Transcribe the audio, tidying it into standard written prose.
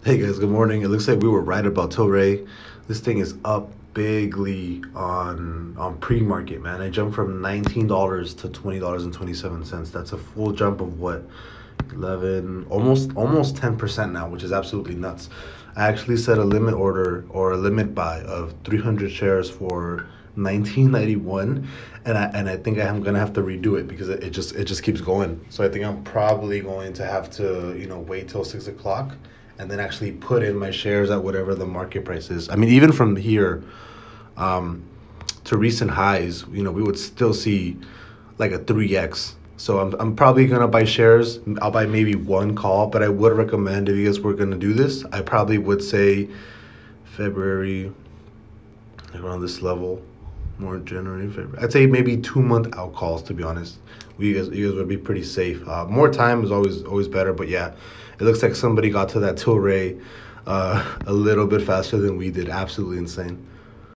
Hey guys, good morning. It looks like we were right about TLRY. This thing is up bigly on pre-market, man. I jumped from $19 to $20.27. That's a full jump of what? 11, almost 10% now, which is absolutely nuts. I actually set a limit order or a limit buy of 300 shares for 1991, and I think I'm gonna have to redo it because it just keeps going. So I think I'm probably going to have to wait till 6 o'clock and then actually put in my shares at whatever the market price is. I mean, even from here um, to recent highs, we would still see like a 3x. So I'm probably gonna buy shares. I'll buy maybe one call, but I would recommend, if you guys were gonna do this, I probably would say February, like around this level, more January, February. I'd say maybe 2 month out calls, to be honest. You guys would be pretty safe. More time is always better, but yeah, it looks like somebody got to that TLRY a little bit faster than we did. Absolutely insane.